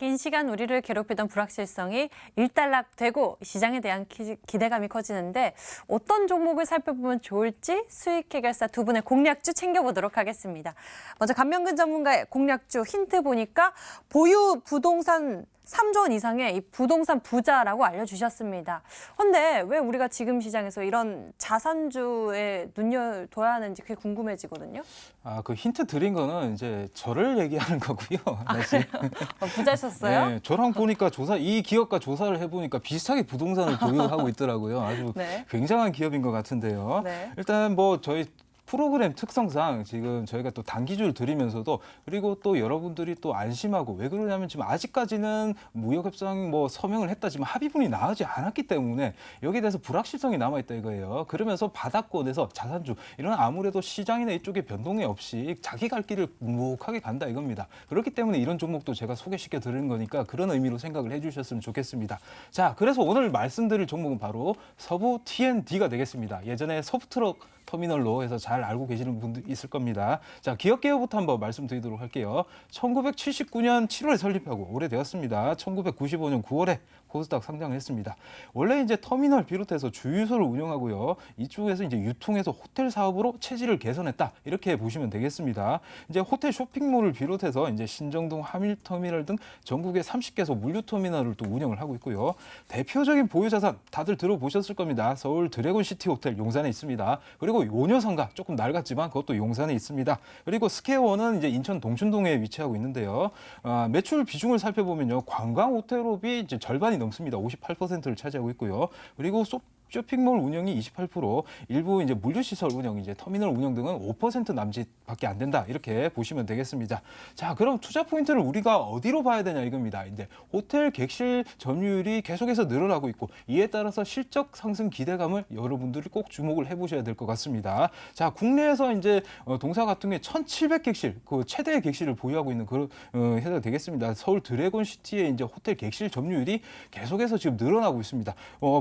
긴 시간 우리를 괴롭히던 불확실성이 일단락되고 시장에 대한 기대감이 커지는데 어떤 종목을 살펴보면 좋을지 수익 해결사 두 분의 공략주 챙겨보도록 하겠습니다. 먼저 감명근 전문가의 공략주 힌트 보니까 보유 부동산 3조 원 이상의 이 부동산 부자라고 알려주셨습니다. 그런데 왜 우리가 지금 시장에서 이런 자산주에 눈여둬야 하는지 그게 궁금해지거든요. 그 힌트 드린 거는 이제 저를 얘기하는 거고요. 사실. 부자셨어요? 네, 저랑 보니까 이 기업과 조사를 해보니까 비슷하게 부동산을 보유하고 있더라고요. 아주 네. 굉장한 기업인 것 같은데요. 네. 일단 뭐 저희 프로그램 특성상 지금 저희가 또 단기주를 드리면서도 그리고 또 여러분들이 또 안심하고 왜 그러냐면 지금 아직까지는 무역협상 뭐 서명을 했다지만 합의문이 나오지 않았기 때문에 여기에 대해서 불확실성이 남아있다 이거예요. 그러면서 바닥권에서 자산주 이런 아무래도 시장이나 이쪽에 변동이 없이 자기 갈 길을 묵묵하게 간다 이겁니다. 그렇기 때문에 이런 종목도 제가 소개시켜 드리는 거니까 그런 의미로 생각을 해주셨으면 좋겠습니다. 자, 그래서 오늘 말씀드릴 종목은 바로 서부 T&D가 되겠습니다. 예전에 서부트럭 터미널로 해서 잘 알고 계시는 분들 있을 겁니다. 자, 기업 개요부터 한번 말씀드리도록 할게요. 1979년 7월에 설립하고 오래되었습니다. 1995년 9월에 코스닥 상장을 했습니다. 원래 이제 터미널 비롯해서 주유소를 운영하고요. 이쪽에서 이제 유통해서 호텔 사업으로 체질을 개선했다. 이렇게 보시면 되겠습니다. 이제 호텔 쇼핑몰을 비롯해서 이제 신정동 하밀터미널 등 전국의 30개소 물류터미널을 또 운영을 하고 있고요. 대표적인 보유자산 다들 들어보셨을 겁니다. 서울 드래곤시티 호텔 용산에 있습니다. 그리고 요녀상가 조금 낡았지만 그것도 용산에 있습니다. 그리고 스퀘어는 이제 인천 동춘동에 위치하고 있는데요. 매출 비중을 살펴보면요. 관광 호텔업이 이제 절반이 넘습니다. 58%를 차지하고 있고요. 그리고 쇼핑몰 운영이 28%, 일부 이제 물류시설 운영, 이제 터미널 운영 등은 5% 남짓밖에 안 된다. 이렇게 보시면 되겠습니다. 자, 그럼 투자 포인트를 우리가 어디로 봐야 되냐 이겁니다. 이제 호텔 객실 점유율이 계속해서 늘어나고 있고 이에 따라서 실적 상승 기대감을 여러분들이 꼭 주목을 해보셔야 될 것 같습니다. 자, 국내에서 이제 동사 같은 경우에 1,700객실, 그 최대의 객실을 보유하고 있는 그런 회사가 되겠습니다. 서울 드래곤시티의 이제 호텔 객실 점유율이 계속해서 지금 늘어나고 있습니다.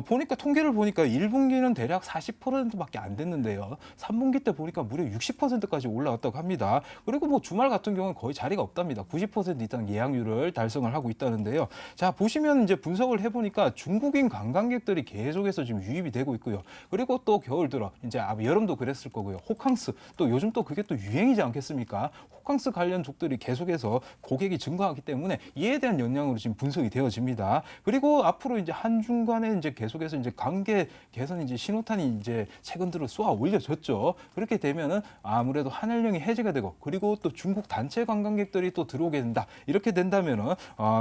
보니까 통계를 보니까 1분기는 대략 40%밖에 안 됐는데요. 3분기 때 보니까 무려 60%까지 올라왔다고 합니다. 그리고 뭐 주말 같은 경우는 거의 자리가 없답니다. 90% 이상 예약률을 달성을 하고 있다는데요. 자, 보시면 이제 분석을 해보니까 중국인 관광객들이 계속해서 지금 유입이 되고 있고요. 그리고 또 겨울 들어 이제 여름도 그랬을 거고요. 호캉스 또 요즘 또 그게 또 유행이지 않겠습니까? 호캉스 관련 족들이 계속해서 고객이 증가하기 때문에 이에 대한 영향으로 지금 분석이 되어집니다. 그리고 앞으로 이제 한중간에 이제 계속해서 이제 관계 개선이 이제 신호탄이 이제 최근 들어 쏘아 올려졌죠. 그렇게 되면은 아무래도 한일령이 해제가 되고 그리고 또 중국 단체 관광객들이 또 들어오게 된다. 이렇게 된다면은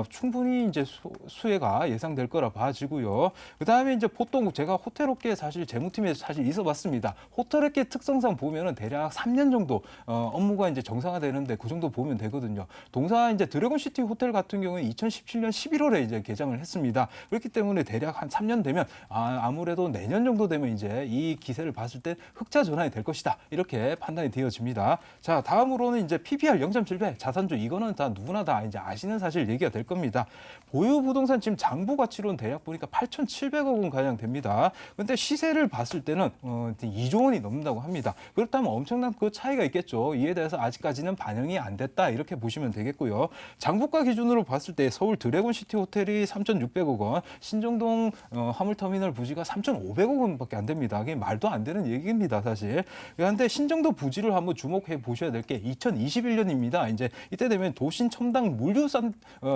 충분히 이제 수혜가 예상될 거라 봐지고요. 그 다음에 이제 보통 제가 호텔업계 사실 재무팀에 사실 있어봤습니다. 호텔업계 특성상 보면은 대략 3년 정도 업무가 이제 정상화되는데 그 정도 보면 되거든요. 동사 이제 드래곤시티 호텔 같은 경우에 2017년 11월에 이제 개장을 했습니다. 그렇기 때문에 대략 한 3년 되면 아무래도 내년 정도 되면 이제 이 기세를 봤을 때 흑자 전환이 될 것이다. 이렇게 판단이 되어집니다. 자, 다음으로는 이제 PBR 0.7배 자산주 이거는 다 누구나 다 이제 아시는 사실 얘기가 될 겁니다. 보유 부동산 지금 장부 가치로는 대략 보니까 8,700억 원 가량 됩니다. 근데 시세를 봤을 때는 2조 원이 넘는다고 합니다. 그렇다면 엄청난 그 차이가 있겠죠. 이에 대해서 아직까지는 반영이 안 됐다. 이렇게 보시면 되겠고요. 장부가 기준으로 봤을 때 서울 드래곤시티 호텔이 3,600억 원, 신정동 화물터미널 부지가 3,500억 원밖에 안 됩니다. 그게 말도 안 되는 얘기입니다, 사실. 그런데 신정도 부지를 한번 주목해 보셔야 될 게 2021년입니다. 이제 이때 되면 도심 첨단 물류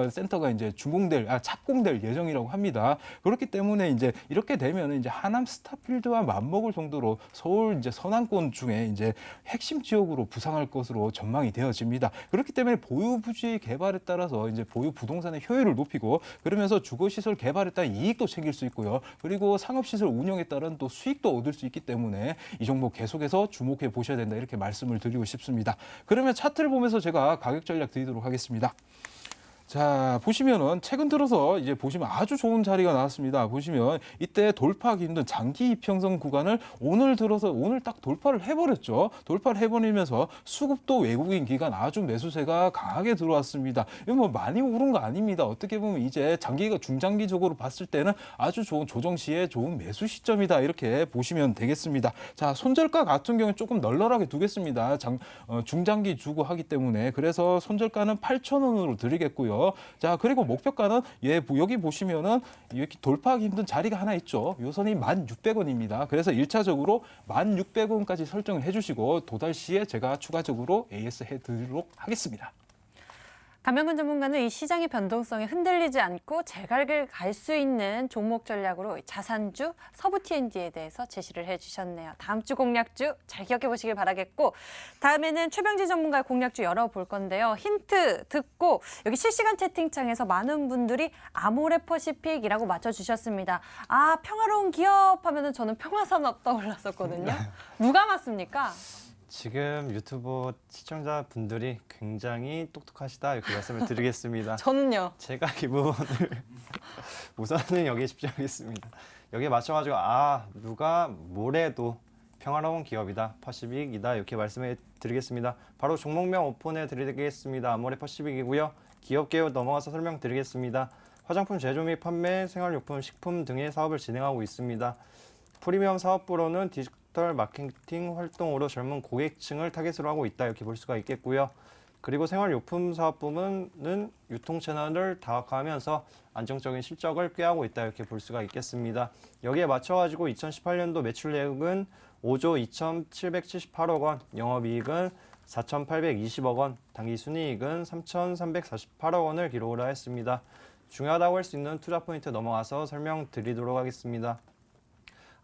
센터가 이제 착공될 예정이라고 합니다. 그렇기 때문에 이제 이렇게 되면 이제 하남 스타필드와 맞먹을 정도로 서울 이제 서남권 중에 이제 핵심 지역으로 부상할 것으로 전망이 되어집니다. 그렇기 때문에 보유 부지 개발에 따라서 이제 보유 부동산의 효율을 높이고 그러면서 주거시설 개발에 따른 이익도 챙길 수 있고요. 그리고 상업시설 운영에 따른 또 수익도 얻을 수 있기 때문에 이 종목 계속해서 주목해 보셔야 된다. 이렇게 말씀을 드리고 싶습니다. 그러면 차트를 보면서 제가 가격 전략 드리도록 하겠습니다. 자, 보시면은 최근 들어서 이제 보시면 아주 좋은 자리가 나왔습니다. 보시면 이때 돌파하기 힘든 장기 이평선 구간을 오늘 딱 돌파를 해버렸죠. 돌파를 해버리면서 수급도 외국인 기관 아주 매수세가 강하게 들어왔습니다. 이거 뭐 많이 오른 거 아닙니다. 어떻게 보면 이제 중장기적으로 봤을 때는 아주 좋은 조정 시에 좋은 매수 시점이다. 이렇게 보시면 되겠습니다. 자, 손절가 같은 경우는 조금 널널하게 두겠습니다. 중장기 주고 하기 때문에 그래서 손절가는 8,000원으로 드리겠고요. 있고요. 자, 그리고 목표가는 여기 보시면은 이렇게 돌파하기 힘든 자리가 하나 있죠. 요 선이 1,600원입니다. 그래서 1차적으로 1,600원까지 설정을 해주시고 도달 시에 제가 추가적으로 AS 해드리도록 하겠습니다. 감명근 전문가는 이 시장의 변동성에 흔들리지 않고 제각을 갈 수 있는 종목 전략으로 자산주, 서부 T&D에 대해서 제시를 해주셨네요. 다음 주 공략주 잘 기억해 보시길 바라겠고 다음에는 최병지 전문가의 공략주 열어볼 건데요. 힌트 듣고 여기 실시간 채팅창에서 많은 분들이 아모레퍼시픽이라고 맞춰주셨습니다. 아, 평화로운 기업 하면은 저는 평화산업 떠올랐었거든요. 누가 맞습니까? 지금 유튜브 시청자분들이 굉장히 똑똑하시다 이렇게 말씀을 드리겠습니다. 저는요. 제가 이 부분을 우선은 여기에 집중하겠습니다. 여기에 맞춰가지고 누가 뭐래도 평화로운 기업이다, 퍼시픽이다 이렇게 말씀해 드리겠습니다. 바로 종목명 오픈해 드리겠습니다. 아모레 퍼시픽이고요. 기업 개요 넘어가서 설명드리겠습니다. 화장품 제조 및 판매, 생활용품, 식품 등의 사업을 진행하고 있습니다. 프리미엄 사업부로는 디지털 마케팅 활동으로 젊은 고객층을 타겟으로 하고 있다 이렇게 볼 수가 있겠고요. 그리고 생활용품 사업부문은 유통 채널을 다각화하면서 안정적인 실적을 꾀하고 있다 이렇게 볼 수가 있겠습니다. 여기에 맞춰가지고 2018년도 매출액은 5조 2,778억 원, 영업이익은 4,820억 원, 당기순이익은 3,348억 원을 기록을 하였습니다. 중요하다고 할 수 있는 투자 포인트 넘어가서 설명드리도록 하겠습니다.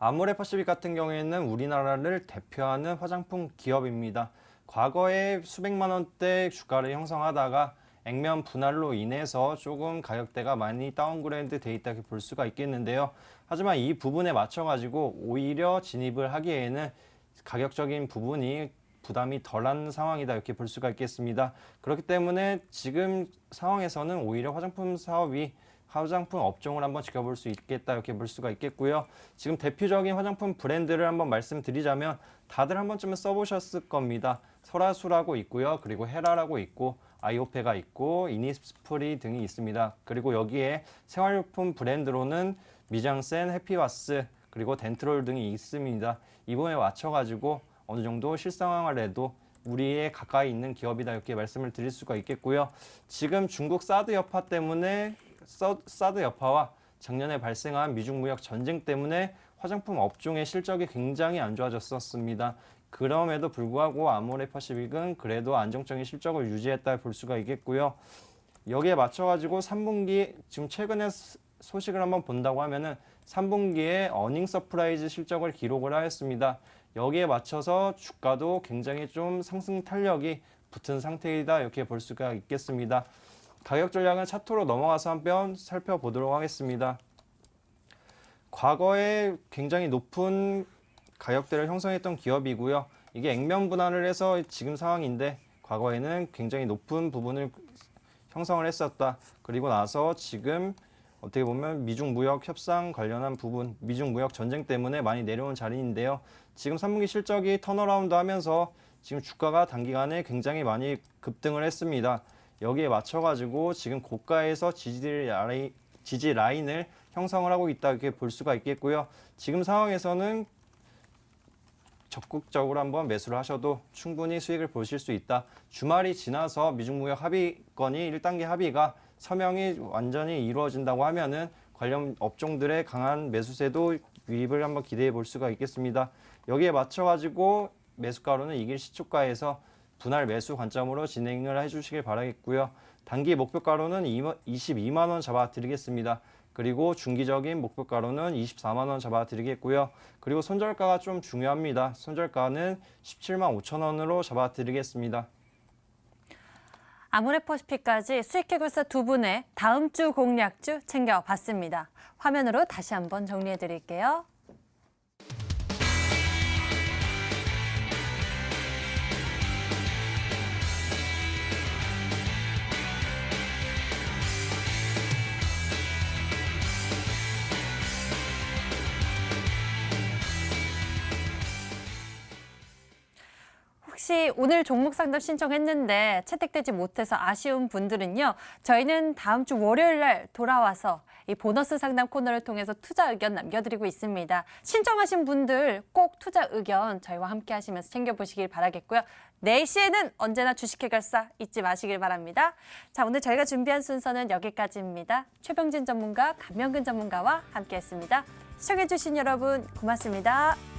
아모레 퍼시픽 같은 경우에는 우리나라를 대표하는 화장품 기업입니다. 과거에 수백만 원대 주가를 형성하다가 액면 분할로 인해서 조금 가격대가 많이 다운그레이드 돼 있다 볼 수가 있겠는데요. 하지만 이 부분에 맞춰가지고 오히려 진입을 하기에는 가격적인 부분이 부담이 덜한 상황이다 이렇게 볼 수가 있겠습니다. 그렇기 때문에 지금 상황에서는 오히려 화장품 사업이 화장품 업종을 한번 지켜볼 수 있겠다 이렇게 볼 수가 있겠고요. 지금 대표적인 화장품 브랜드를 한번 말씀드리자면 다들 한 번쯤은 써보셨을 겁니다. 설화수라고 있고요. 그리고 헤라라고 있고 아이오페가 있고 이니스프리 등이 있습니다. 그리고 여기에 생활용품 브랜드로는 미장센, 해피와스 그리고 덴트롤 등이 있습니다. 이번에 맞춰가지고 어느 정도 실상화를 해도 우리의 가까이 있는 기업이다 이렇게 말씀을 드릴 수가 있겠고요. 지금 중국 사드 여파 때문에 사드 여파와 작년에 발생한 미중 무역 전쟁 때문에 화장품 업종의 실적이 굉장히 안 좋아졌었습니다. 그럼에도 불구하고 아모레 퍼시픽은 그래도 안정적인 실적을 유지했다 볼 수가 있겠고요. 여기에 맞춰가지고 3분기 지금 최근에 소식을 한번 본다고 하면은 3분기에 어닝 서프라이즈 실적을 기록을 하였습니다. 여기에 맞춰서 주가도 굉장히 좀 상승 탄력이 붙은 상태이다 이렇게 볼 수가 있겠습니다. 가격 전략은 차트로 넘어가서 한번 살펴보도록 하겠습니다. 과거에 굉장히 높은 가격대를 형성했던 기업이고요. 이게 액면 분할을 해서 지금 상황인데 과거에는 굉장히 높은 부분을 형성을 했었다. 그리고 나서 지금 어떻게 보면 미중 무역 협상 관련한 부분, 미중 무역 전쟁 때문에 많이 내려온 자리인데요. 지금 3분기 실적이 턴어라운드 하면서 지금 주가가 단기간에 굉장히 많이 급등을 했습니다. 여기에 맞춰가지고 지금 고가에서 지지 라인을 형성을 하고 있다 이렇게 볼 수가 있겠고요. 지금 상황에서는 적극적으로 한번 매수를 하셔도 충분히 수익을 보실 수 있다. 주말이 지나서 미중무역 합의건이 1단계 합의가 서명이 완전히 이루어진다고 하면은 관련 업종들의 강한 매수세도 유입을 한번 기대해 볼 수가 있겠습니다. 여기에 맞춰가지고 매수가로는 이길 시초가에서 분할 매수 관점으로 진행을 해주시길 바라겠고요. 단기 목표가로는 22만 원 잡아드리겠습니다. 그리고 중기적인 목표가로는 24만 원 잡아드리겠고요. 그리고 손절가가 좀 중요합니다. 손절가는 17만 5천 원으로 잡아드리겠습니다. 아모레퍼시픽까지 수익해결사 두 분의 다음 주 공략주 챙겨봤습니다. 화면으로 다시 한번 정리해드릴게요. 혹시 오늘 종목 상담 신청했는데 채택되지 못해서 아쉬운 분들은요. 저희는 다음 주 월요일 날 돌아와서 이 보너스 상담 코너를 통해서 투자 의견 남겨드리고 있습니다. 신청하신 분들 꼭 투자 의견 저희와 함께 하시면서 챙겨보시길 바라겠고요. 4시에는 언제나 주식해결사 잊지 마시길 바랍니다. 자, 오늘 저희가 준비한 순서는 여기까지입니다. 최병진 전문가, 강명근 전문가와 함께했습니다. 시청해주신 여러분 고맙습니다.